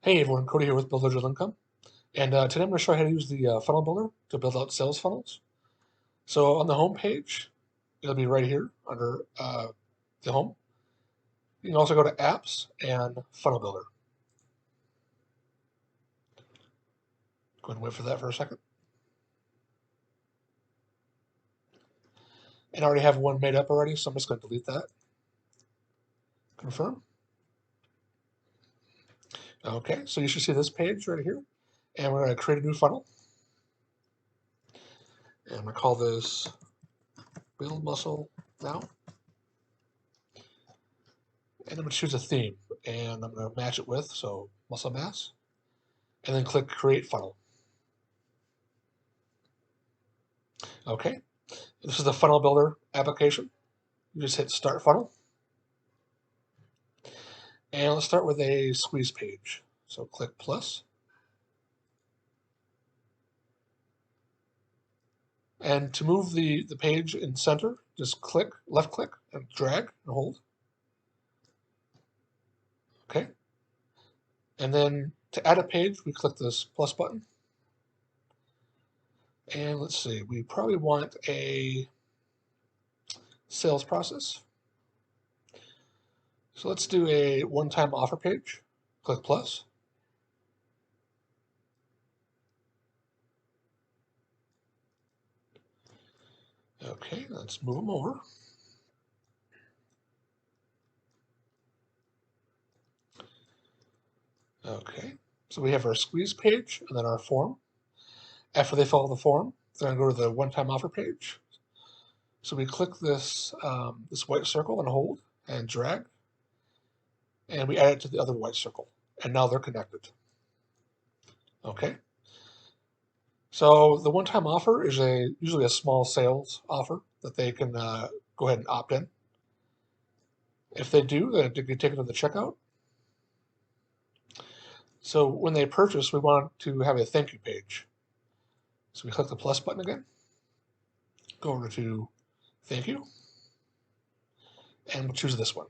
Hey everyone, Cody here with Build Digital Income, and today I'm going to show you how to use the funnel builder to build out sales funnels. So on the home page, it'll be right here under the home. You can also go to Apps and Funnel Builder. Go ahead and wait for that for a second. And I already have one made up already, so I'm just going to delete that. Confirm. Okay, so you should see this page right here, and we're going to create a new funnel. And I'm going to call this Build Muscle Now. And I'm going to choose a theme, and I'm going to match it with, so muscle mass, and then click Create Funnel. Okay, this is the Funnel Builder application. You just hit Start Funnel, and let's start with a squeeze page. So click plus, and to move the page in center, just left click, and drag and hold. Okay, and then to add a page, we click this plus button. And let's see, we probably want a sales process. So let's do a one-time offer page. Click plus. Okay, let's move them over. Okay, so we have our squeeze page and then our form. After they follow the form, they're going to go to the one-time offer page. So we click this this white circle and hold and drag, and we add it to the other white circle, and now they're connected. Okay. So the one-time offer is usually a small sales offer that they can go ahead and opt in. If they do, they get taken to the checkout. So when they purchase, we want to have a thank you page. So we click the plus button again, go over to thank you, and we'll choose this one.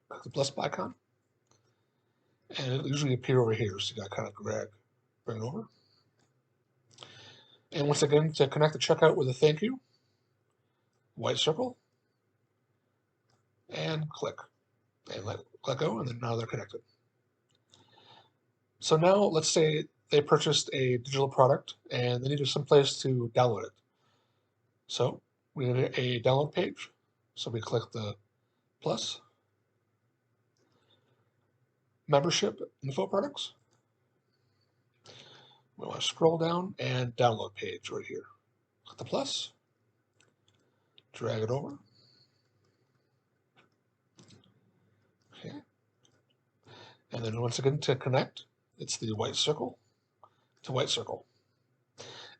Click the plus icon, and it'll usually appear over here. So you got to kind of bring it over. And once again, to connect the checkout with a thank you, white circle, and click, and let go, and then now they're connected. So now let's say they purchased a digital product and they needed some place to download it. So we need a download page. So we click the plus, membership info products. We want to scroll down and download page right here. Click the plus, drag it over. Okay. And then once again to connect, it's the white circle to white circle.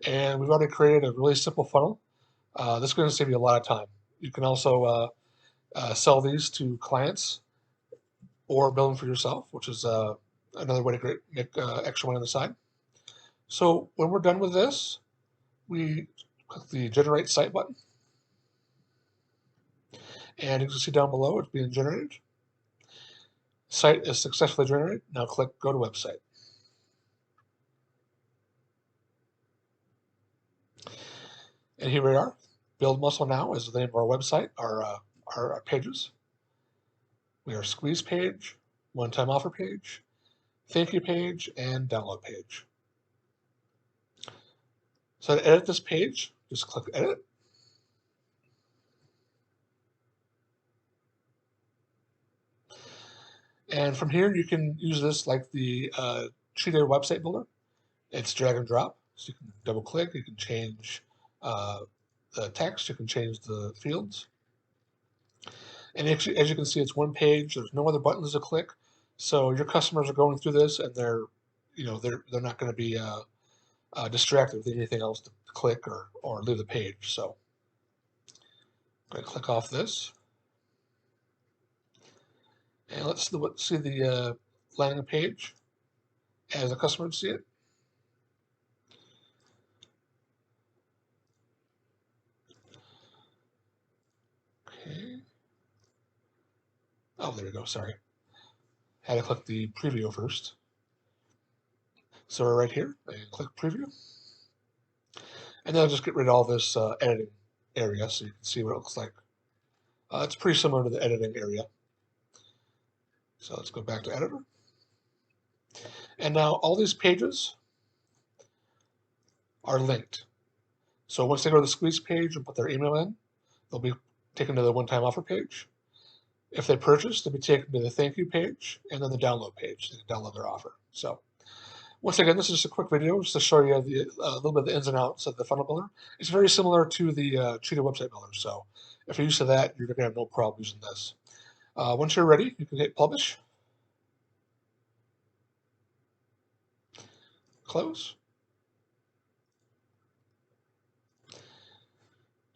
And we've already created a really simple funnel. This is going to save you a lot of time. You can also sell these to clients or build them for yourself, which is another way to make extra money on the side. So when we're done with this, we click the Generate Site button. And you can see down below it's being generated. Site is successfully generated. Now click Go to Website. And here we are. Build Muscle Now is the name of our website, our pages. We are squeeze page, one-time offer page, thank you page, and download page. So to edit this page, just click Edit. And from here, you can use this like the Cheetah website builder. It's drag and drop. So you can double click, you can change the text, you can change the fields. And actually, as you can see, it's one page. There's no other buttons to click. So your customers are going through this, and they're not going to be distracted with anything else to click or leave the page. So I'm going to click off this, and let's see the landing page as the customer would see it. Okay. Oh, there we go. Sorry, had to click the preview first. So we're right here, and click preview. And then I'll just get rid of all this editing area so you can see what it looks like. It's pretty similar to the editing area. So let's go back to editor. And now all these pages are linked. So once they go to the squeeze page and put their email in, they'll be taken to the one-time offer page. If they purchase, they'll be taken to the thank you page and then the download page. They can download their offer. So once again, this is just a quick video just to show you a little bit of the ins and outs of the funnel builder. It's very similar to the Cheetah website builder. So if you're used to that, you're going to have no problem using this. Once you're ready, you can hit publish, close,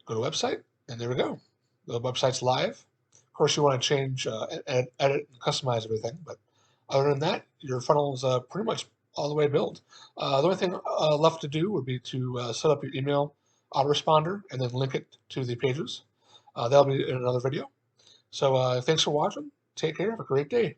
go to website, and there we go. The website's live. Of course, you want to change, edit, and customize everything, but other than that, your funnel is pretty much all the way built. The only thing left to do would be to set up your email autoresponder and then link it to the pages. That'll be in another video. So thanks for watching. Take care. Have a great day.